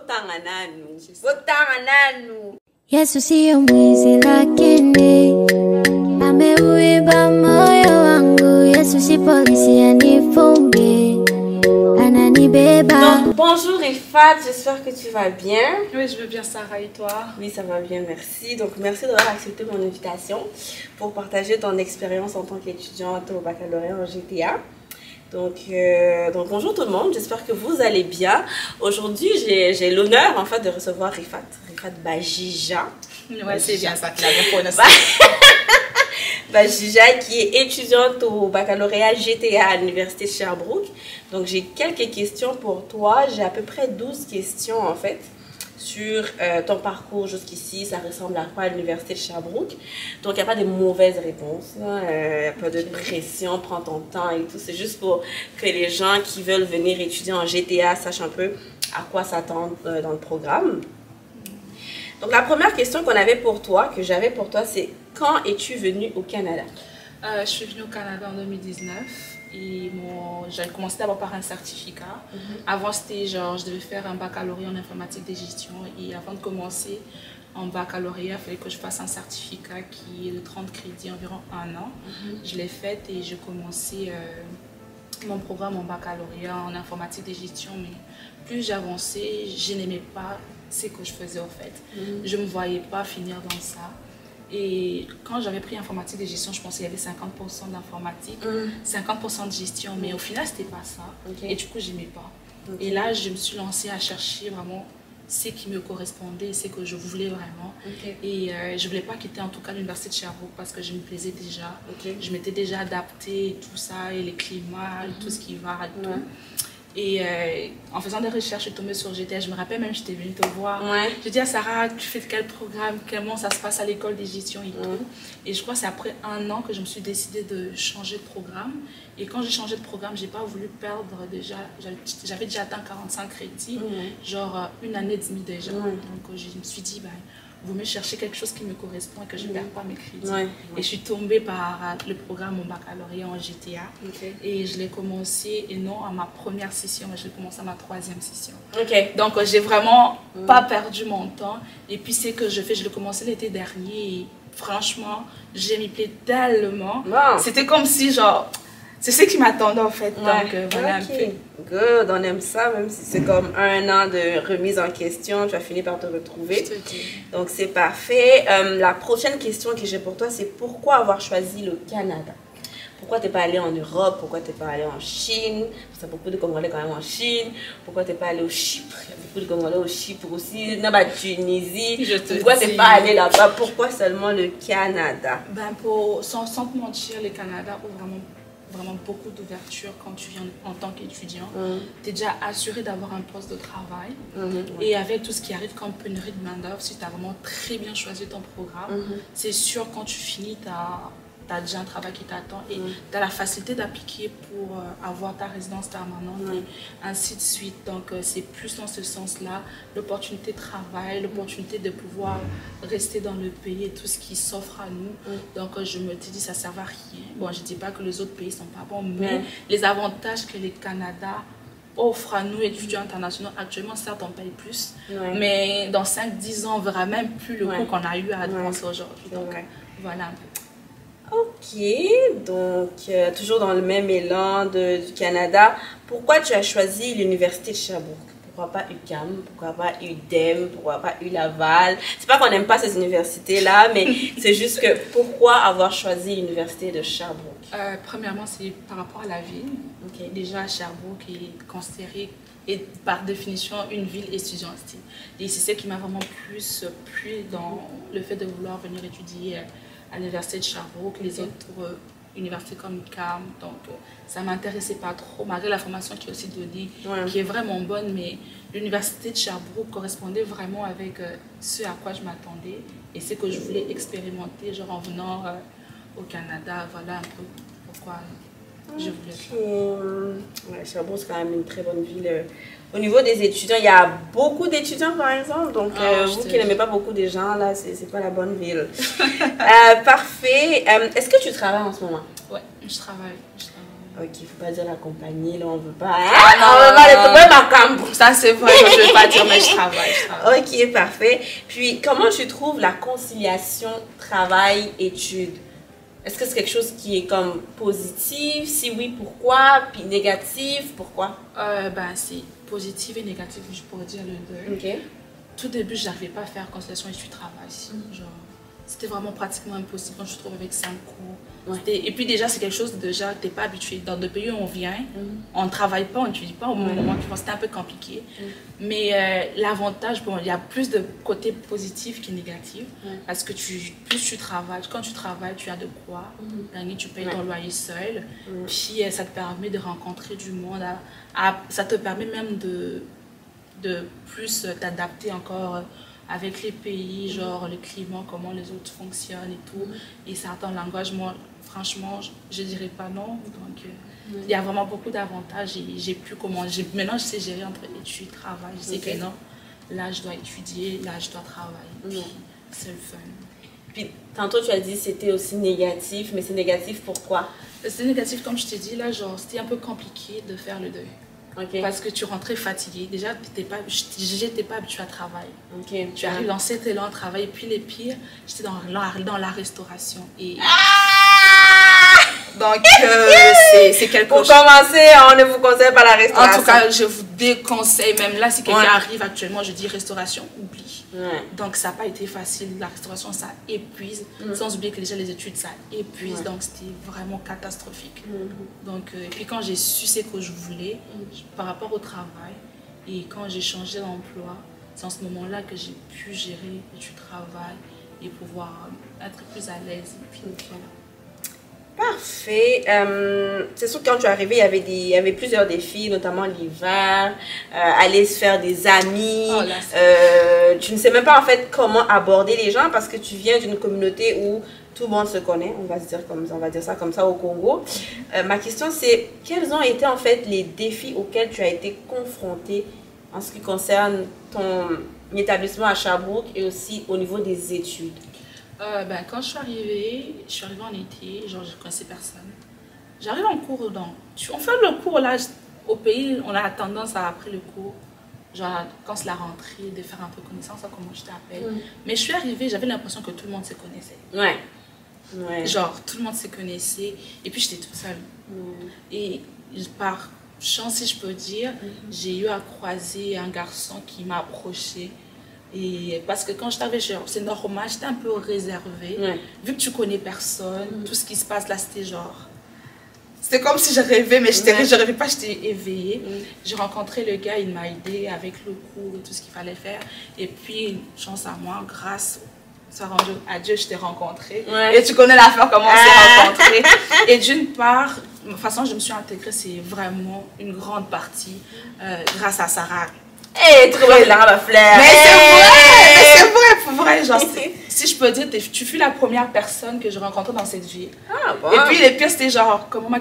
botanga nanu. Yesu siyo mwizi lakini ameuiba moyo wangu. Yesu si polisi anifunge, ananibeba. Donc bonjour Rifat, j'espère que tu vas bien. Oui, je veux bien Sarah, et toi? Oui, ça va bien, merci. Donc merci d'avoir accepté mon invitation pour partager ton expérience en tant qu'étudiante au baccalauréat en GTA. Donc bonjour tout le monde, j'espère que vous allez bien. Aujourd'hui, j'ai l'honneur en fait de recevoir Rifat Bajija. Ouais, c'est bien ça qu'il a bien prononcé. Bajija qui est étudiante au baccalauréat GTA à l'université de Sherbrooke. Donc j'ai quelques questions pour toi, j'ai à peu près 12 questions en fait sur ton parcours jusqu'ici, ça ressemble à quoi à l'université de Sherbrooke. Donc il n'y a pas de mauvaises réponses, il n'y a pas de pression, prends ton temps et tout. C'est juste pour que les gens qui veulent venir étudier en GTA sachent un peu à quoi s'attendre dans le programme. Donc la première question qu'on avait pour toi, que j'avais pour toi, c'est quand es-tu venue au Canada? Je suis venue au Canada en 2019. Et j'ai commencé d'abord par un certificat. Avant, c'était genre, je devais faire un baccalauréat en informatique de gestion. Et avant de commencer en baccalauréat, il fallait que je fasse un certificat qui est de 30 crédits, environ un an. Je l'ai fait et j'ai commencé mon programme en baccalauréat en informatique de gestion. Mais plus j'avançais, je n'aimais pas ce que je faisais en fait. Je ne me voyais pas finir dans ça. Et quand j'avais pris informatique de gestion, je pensais qu'il y avait 50% d'informatique, 50% de gestion, mais au final, c'était pas ça. Et du coup, j'aimais pas. Et là, je me suis lancée à chercher vraiment ce qui me correspondait, ce que je voulais vraiment. Et je voulais pas quitter en tout cas l'université de Sherbrooke parce que je me plaisais déjà. Je m'étais déjà adaptée, tout ça, et les climats, tout ce qui va, tout. Et en faisant des recherches, je suis tombée sur GTA. Je me rappelle même, j'étais venue te voir. Je dis à Sarah, tu fais quel programme, comment ça se passe à l'école de gestion et tout. Et je crois que c'est après un an que je me suis décidée de changer de programme. Et quand j'ai changé de programme, j'ai pas voulu perdre déjà. J'avais déjà atteint 45 crédits, genre une année et demie déjà. Donc je me suis dit, vaut mieux chercher quelque chose qui me correspond et que je ne perds pas mes crédits. Et je suis tombée par le programme mon baccalauréat en GTA. Et je l'ai commencé, et non à ma première session, mais je l'ai commencé à ma troisième session. Donc j'ai vraiment pas perdu mon temps. Et puis c'est que je l'ai commencé l'été dernier. Et franchement, j'ai m'y plais tellement. C'était comme si genre... C'est ce qui m'attendait en fait, donc voilà un peu. Good, on aime ça, même si c'est comme un an de remise en question, tu vas finir par te retrouver. Donc c'est parfait. La prochaine question que j'ai pour toi, c'est pourquoi avoir choisi le Canada? Pourquoi tu n'es pas allé en Europe? Pourquoi tu n'es pas allé en Chine? Parce qu'il y a beaucoup de Congolais quand même en Chine. Pourquoi tu n'es pas allé au Chypre? Il y a beaucoup de Congolais au Chypre aussi. Dans la Tunisie. Pourquoi tu n'es pas allé là-bas? Pourquoi seulement le Canada? Sans te mentir, le Canada ouvre vraiment beaucoup d'ouverture quand tu viens en tant qu'étudiant. Tu es déjà assuré d'avoir un poste de travail. Et avec tout ce qui arrive comme pénurie de main-d'œuvre, si tu as vraiment très bien choisi ton programme, c'est sûr quand tu finis, tu as déjà un travail qui t'attend et tu as la facilité d'appliquer pour avoir ta résidence permanente et ainsi de suite. Donc c'est plus dans ce sens-là, l'opportunité de travail, l'opportunité de pouvoir rester dans le pays et tout ce qui s'offre à nous. Donc je me dis, ça ne sert à rien. Bon, je ne dis pas que les autres pays ne sont pas bons, mais les avantages que le Canada offre à nous, étudiants internationaux, actuellement, certes, on paye plus, mais dans 5-10 ans, on ne verra même plus le coût qu'on a eu à dépenser aujourd'hui. Donc voilà un peu. Ok, donc toujours dans le même élan du Canada, pourquoi tu as choisi l'université de Sherbrooke? Pourquoi pas UQAM? Pourquoi pas UDEM? Pourquoi pas ULaval? C'est pas qu'on n'aime pas ces universités-là, mais c'est juste que pourquoi avoir choisi l'université de Sherbrooke? Premièrement, c'est par rapport à la ville. Déjà, Sherbrooke est considérée et par définition une ville étudiantine. Et c'est ce qui m'a vraiment plus plu dans le fait de vouloir venir étudier à l'université de Sherbrooke, les autres universités comme UQAM, donc ça ne m'intéressait pas trop, malgré la formation qui est aussi donnée, qui est vraiment bonne, mais l'université de Sherbrooke correspondait vraiment avec ce à quoi je m'attendais et ce que je voulais expérimenter, genre en venant au Canada, voilà un peu pourquoi je voulais. Sherbrooke, c'est quand même une très bonne ville. Au niveau des étudiants, il y a beaucoup d'étudiants par exemple, donc vous qui n'aimez pas beaucoup des gens, là, c'est pas la bonne ville. Parfait. Est-ce que tu travailles en ce moment? Ouais, je travaille. Ok, faut pas dire la compagnie, là, on veut pas. Hein? On veut pas le camp. Ça, c'est vrai, je vais pas dire, mais je travaille. Ok, parfait. Puis, comment tu trouves la conciliation travail-études? Est-ce que c'est quelque chose qui est comme positif? Si oui, pourquoi? Puis négatif, pourquoi? Ben, c'est positif et négatif, je pourrais dire le deux. Ok. Tout début, je n'arrivais pas à faire conciliation études-travail. Genre, c'était vraiment pratiquement impossible quand je me trouve avec 5 cours. Ouais. Et puis déjà, c'est quelque chose déjà que tu n'es pas habitué. Dans le pays où on vient, on ne travaille pas, on n'étudie pas au moment où c'était un peu compliqué. Mais l'avantage, bon, il y a plus de côté positif que négatif. Parce que plus tu travailles, quand tu travailles, tu as de quoi gagner, tu payes ton loyer seul. Puis ça te permet de rencontrer du monde. Ça te permet même de plus t'adapter encore avec les pays, genre le climat, comment les autres fonctionnent et tout. Et certains langages, moi, franchement, je dirais pas non. Donc, il y a vraiment beaucoup d'avantages et j'ai pu comment. Maintenant, je sais gérer entre études et travail. Je sais que non, là, je dois étudier, là, je dois travailler. C'est le fun. Puis, tantôt, tu as dit que c'était aussi négatif, mais c'est négatif pourquoi? C'est négatif, comme je t'ai dit, là, genre, c'était un peu compliqué de faire le deuil. Okay. Parce que tu rentrais fatiguée. Déjà, j'étais pas habituée à travailler. Okay. Tu arrives dans cet élan de travail. Et puis, les pires, j'étais dans la restauration. Et... Donc, c'est quelque chose. Pour commencer, on ne vous conseille pas la restauration. En tout cas, je vous déconseille. Même là, si quelqu'un arrive actuellement, je dis restauration, oublie. Donc, ça n'a pas été facile. La restauration, ça épuise. Sans oublier que déjà, les études, ça épuise. Donc, c'était vraiment catastrophique. Donc, et puis, quand j'ai su ce que je voulais par rapport au travail, et quand j'ai changé d'emploi, c'est en ce moment-là que j'ai pu gérer du travail et pouvoir être plus à l'aise. Et puis, voilà. Parfait. C'est sûr que quand tu es arrivé, il y avait plusieurs défis, notamment l'hiver, aller se faire des amis. Oh là, tu ne sais même pas en fait comment aborder les gens parce que tu viens d'une communauté où tout le monde se connaît. On va dire ça comme ça au Congo. Ma question c'est, quels ont été en fait les défis auxquels tu as été confronté en ce qui concerne ton établissement à Sherbrooke et aussi au niveau des études? Ben, quand je suis arrivée en été, genre je ne connaissais personne. J'arrive en cours, on fait le cours là, au pays, on a tendance à après le cours, genre quand c'est la rentrée, de faire un peu connaissance, comment je t'appelle. Mais je suis arrivée, j'avais l'impression que tout le monde se connaissait. Ouais. Genre tout le monde se connaissait, et puis j'étais toute seule. Et par chance, si je peux dire, j'ai eu à croiser un garçon qui m'a approché. Et parce que quand je t'avais, c'est normal, j'étais un peu réservée. Vu que tu connais personne, tout ce qui se passe là, c'était genre... C'était comme si je rêvais, mais je rêvais pas, j'étais éveillée. J'ai rencontré le gars, il m'a aidé avec le cours et tout ce qu'il fallait faire. Et puis, chance à moi, grâce à Dieu, je t'ai rencontré. Et tu connais l'affaire, comment on s'est rencontrés. Et d'une part, de toute façon, je me suis intégrée, c'est vraiment une grande partie grâce à Sarah. Trouver la fleur. Mais c'est vrai, pour vrai. Genre, si je peux dire, tu fus la première personne que j'ai rencontrée dans cette vie. Bon. Et puis, les pires, c'était genre, comment moi,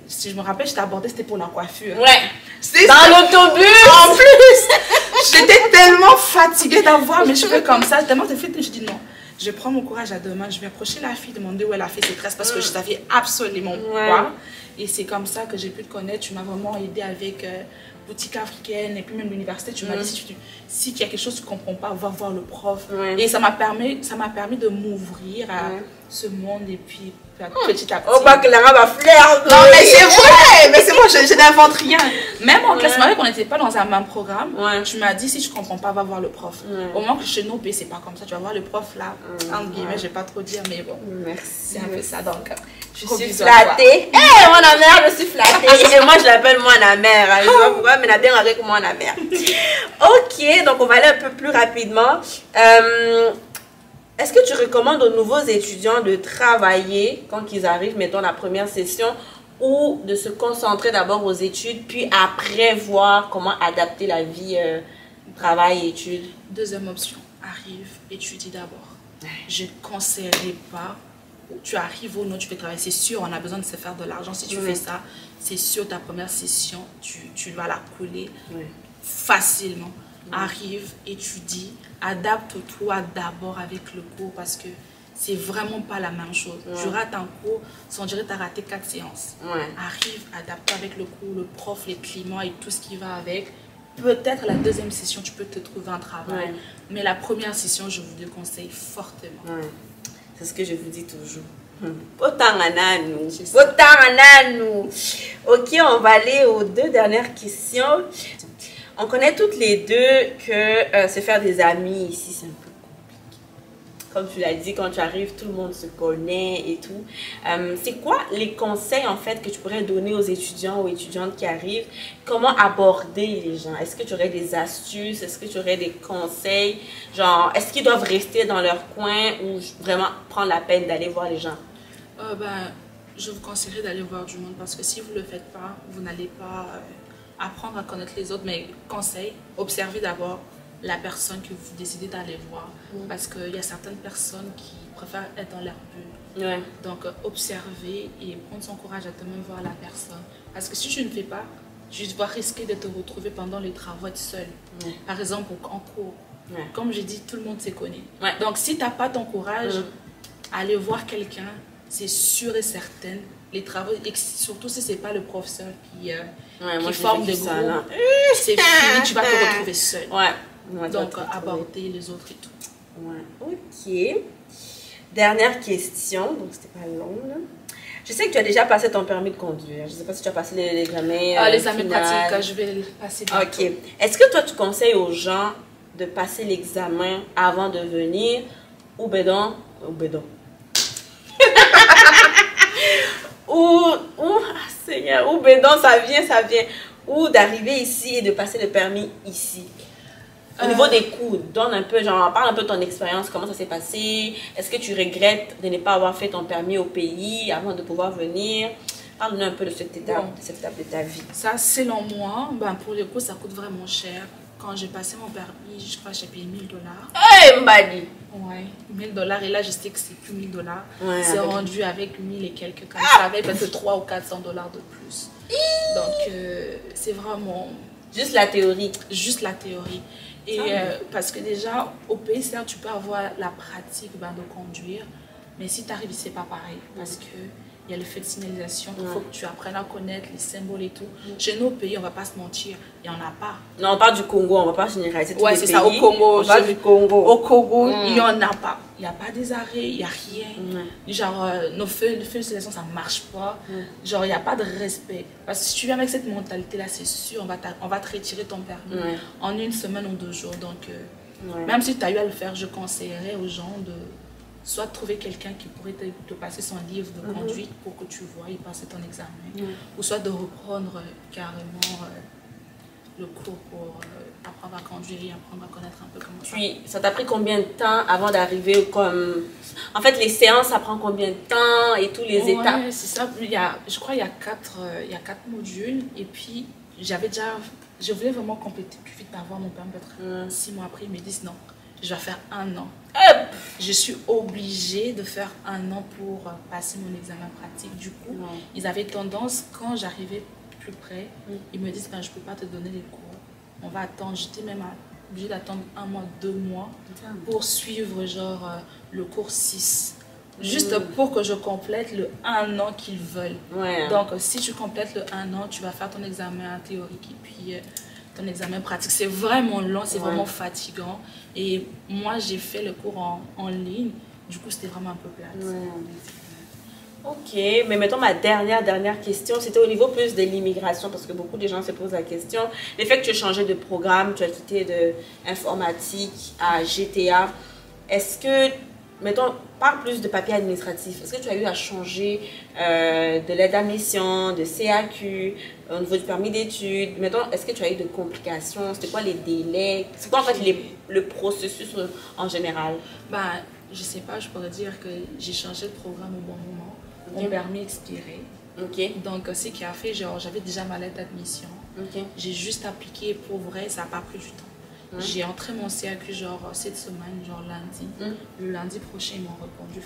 si je me rappelle, je t'ai abordé, c'était pour la coiffure. Dans l'autobus. En plus, j'étais tellement fatiguée d'avoir mes cheveux comme ça. Tellement de fait, je dis non. Je prends mon courage à deux mains, je vais approcher la fille, demander où elle a fait ses tresses parce que je savais absolument pas. Et c'est comme ça que j'ai pu te connaître. Tu m'as vraiment aidé avec boutique africaine et puis même l'université. Tu m'as dit si il y a quelque chose que tu ne comprends pas, va voir le prof. Et ça m'a permis de m'ouvrir à ce monde et puis petit à petit. Oh, pas que la va fleur. Non, mais c'est vrai, mais c'est moi, je n'invente rien. Même en classe on n'était pas dans un même programme. Tu m'as dit, si tu ne comprends pas, va voir le prof. Au moins que chez nous, c'est pas comme ça. Tu vas voir le prof là, entre guillemets, je ne vais pas trop dire, mais bon. Merci. C'est un peu ça, donc. Je suis flattée. Mon amère, je suis flattée. Et moi, je l'appelle mon amère. Je ne sais pas pourquoi, mais elle a bien avec mon amère. Ok, donc on va aller un peu plus rapidement. Est-ce que tu recommandes aux nouveaux étudiants de travailler quand ils arrivent, mettons la première session, ou de se concentrer d'abord aux études, puis après voir comment adapter la vie travail-études? Deuxième option, arrive, étudie d'abord. Je ne conseillerais pas. Tu arrives ou non, tu peux travailler. C'est sûr, on a besoin de se faire de l'argent. Si tu fais ça, c'est sûr, ta première session, tu vas la couler facilement. Arrive, étudie, adapte-toi d'abord avec le cours parce que c'est vraiment pas la même chose. Tu rates un cours, on dirait que tu as raté 4 séances. Arrive, adapte avec le cours, le prof, les climats et tout ce qui va avec. Peut-être la deuxième session, tu peux te trouver un travail. Mais la première session, je vous le conseille fortement. C'est ce que je vous dis toujours. Autant en nous. Ok, on va aller aux 2 dernières questions. On connaît toutes les deux que se faire des amis ici, c'est un peu compliqué. Comme tu l'as dit, quand tu arrives, tout le monde se connaît et tout. C'est quoi les conseils en fait que tu pourrais donner aux étudiants ou étudiantes qui arrivent? Comment aborder les gens? Est-ce que tu aurais des astuces? Est-ce que tu aurais des conseils? Genre, est-ce qu'ils doivent rester dans leur coin ou vraiment prendre la peine d'aller voir les gens? Je vous conseillerais d'aller voir du monde parce que si vous ne le faites pas, vous n'allez pas apprendre à connaître les autres. Mais conseil, observez d'abord la personne que vous décidez d'aller voir. Parce qu'il y a certaines personnes qui préfèrent être dans leur bulle. Donc, observer et prendre son courage à te même voir la personne. Parce que si tu ne fais pas, tu vas risquer de te retrouver pendant les travaux être seul. Par exemple, en cours. Comme j'ai dit, tout le monde se connaît. Donc, si tu n'as pas ton courage, aller voir quelqu'un, c'est sûr et certain. Les travaux, et surtout si ce n'est pas le professeur qui forme des groupes, c'est fini, tu vas te retrouver seul. Donc, aborder les autres et tout. Ok. Dernière question, donc c'était pas long là. Je sais que tu as déjà passé ton permis de conduire. Je ne sais pas si tu as passé l'examen. Les examens pratiques, je vais les passer bientôt. Ok. Est-ce que toi, tu conseilles aux gens de passer l'examen avant de venir ou bédon? Seigneur, ou bédon, ça vient. Ou d'arriver ici et de passer le permis ici. Au niveau des coûts, donne un peu, genre, parle un peu de ton expérience, comment ça s'est passé. Est-ce que tu regrettes de ne pas avoir fait ton permis au pays avant de pouvoir venir? Parle-nous un peu de cette étape de ta vie. Ça, selon moi, pour le coup, ça coûte vraiment cher. Quand j'ai passé mon permis, je crois que j'ai payé $1000. Hey, Mbadi! Ouais, $1000. Et là, je sais que c'est plus $1000. C'est rendu avec 1000 et quelques, comme ça, avec peut-être 300 ou 400 $ de plus. Donc, c'est vraiment... Juste la théorie. Juste la théorie. Et parce que déjà, au pays, certes, tu peux avoir la pratique de conduire, mais si tu arrives, c'est pas pareil. Parce que il y a le fait de signalisation, il faut que tu apprennes à connaître les symboles et tout. Chez nos pays, on va pas se mentir, il n'y en a pas. Non, on parle du Congo, on va pas généraliser tous les pays. C'est ça, au Congo. On parle du Congo. Au Congo, il n'y en a pas. Il n'y a pas des arrêts, il n'y a rien. Genre, le feu de signalisation, ça ne marche pas. Genre, il n'y a pas de respect. Parce que si tu viens avec cette mentalité-là, c'est sûr, on va te retirer ton permis en 1 semaine ou 2 jours. Donc, même si tu as eu à le faire, je conseillerais aux gens de soit trouver quelqu'un qui pourrait te passer son livre de conduite pour que tu vois et passer ton examen. Ou soit de reprendre carrément le cours pour apprendre à conduire et apprendre à connaître un peu comment ça. Puis, ça t'a pris combien de temps avant d'arriver comme... En fait, les séances, ça prend combien de temps et tous les étapes? C'est ça. Je crois qu'il y a 4 modules. Et puis, je voulais vraiment compléter plus vite pour avoir mon permis d'être 6 mois après. Ils me disent non, je vais faire 1 an. Je suis obligée de faire 1 an pour passer mon examen pratique. Du coup, ils avaient tendance, quand j'arrivais plus près, ils me disent je ne peux pas te donner les cours. On va attendre. J'étais même obligée d'attendre 1 mois, 2 mois pour suivre genre le cours 6. Juste pour que je complète le 1 an qu'ils veulent. Donc, si tu complètes le 1 an, tu vas faire ton examen théorique et puis ton examen pratique. C'est vraiment long, c'est vraiment fatigant. Et moi, j'ai fait le cours en ligne. Du coup, c'était vraiment un peu plate. Ok, mais mettons ma dernière question, c'était au niveau plus de l'immigration, parce que beaucoup de gens se posent la question. Le fait que tu as changé de programme, tu as quitté de informatique à GTA, est-ce que, mettons, parle plus de papier administratif, est-ce que tu as eu à changer de l'aide à mission, de CAQ, au niveau du permis d'études, mettons, est-ce que tu as eu de complications, c'était quoi les délais, c'est quoi en fait le processus en général? Je sais pas, je pourrais dire que j'ai changé de programme au bon moment. Mon permis expiré. Donc, ce qui a fait, genre, j'avais déjà ma lettre d'admission. J'ai juste appliqué pour vrai, ça n'a pas pris du temps. J'ai entré mon CAQ, genre, cette semaine, genre lundi. Le lundi prochain, ils m'ont répondu.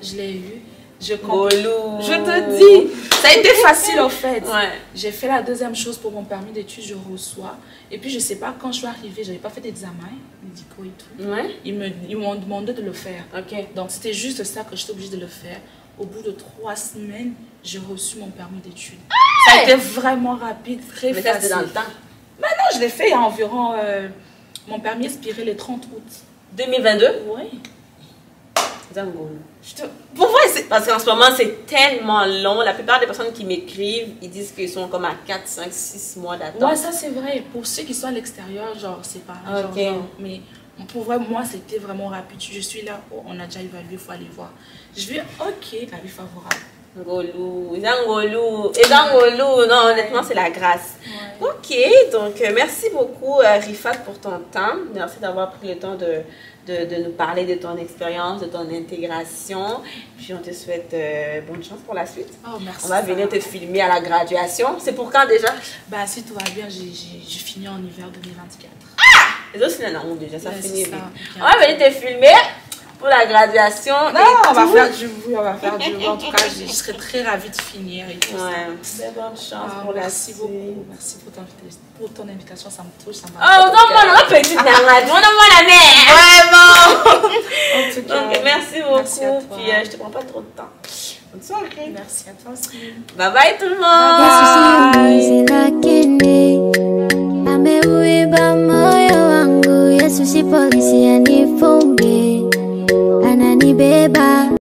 Je l'ai eu. Je comprends. Golou. Je te dis, ça a été facile en fait. Ouais. J'ai fait la deuxième chose pour mon permis d'études, je reçois. Et puis je sais pas, quand je suis arrivée, j'avais pas fait d'examen médicaux et tout. Ouais. Ils m'ont demandé de le faire. Ok. Donc c'était juste ça que j'étais obligée de le faire. Au bout de 3 semaines, j'ai reçu mon permis d'études. Ça a été vraiment rapide, très Mais ça, facile. c'était dans le temps. Maintenant, je l'ai fait il y a environ... mon permis expirait le 30 août. 2022? Oui. Zangolo. Pour vrai, parce qu'en ce moment, c'est tellement long. La plupart des personnes qui m'écrivent, ils disent qu'ils sont comme à 4, 5, 6 mois d'attente. Ouais, ça c'est vrai. Pour ceux qui sont à l'extérieur, genre, c'est pas Ok. mais pour vrai, moi, c'était vraiment rapide. Je suis là, oh, on a déjà évalué, il faut aller voir. Je vais, ok, avis favorable. Zangolo, Zangolo. Et Zangolo, non, honnêtement, c'est la grâce. Ouais. Ok, donc merci beaucoup, Rifat, pour ton temps. Merci d'avoir pris le temps de nous parler de ton expérience, de ton intégration. Puis on te souhaite bonne chance pour la suite. Oh, merci. On va venir te filmer à la graduation. C'est pour quand déjà? Bah, si tout va bien, j'ai fini en hiver 2024. Les autres, c'est non, déjà, ça Ouais, finit c'est ça. vite. On va venir te filmer pour la graduation. Non, et on va tout. faire du bruit, on va faire du bruit. En tout cas, je serais très ravie de finir et tout Ouais, ça. très bonne chance Ah, pour la merci suite. beaucoup. Merci pour ton invitation, ça me touche, ça m'a... Oh, non, non, petite nana, donne-moi la mère. Vraiment. En tout cas, Donc, merci beaucoup. merci à toi. Puis, je te prends pas trop de temps. Bonne soirée. Merci à toi aussi. Bye bye tout le Yesu monde. si lakini ameuiba moyo wangu. Yesu si polisi anifunge, ananibeba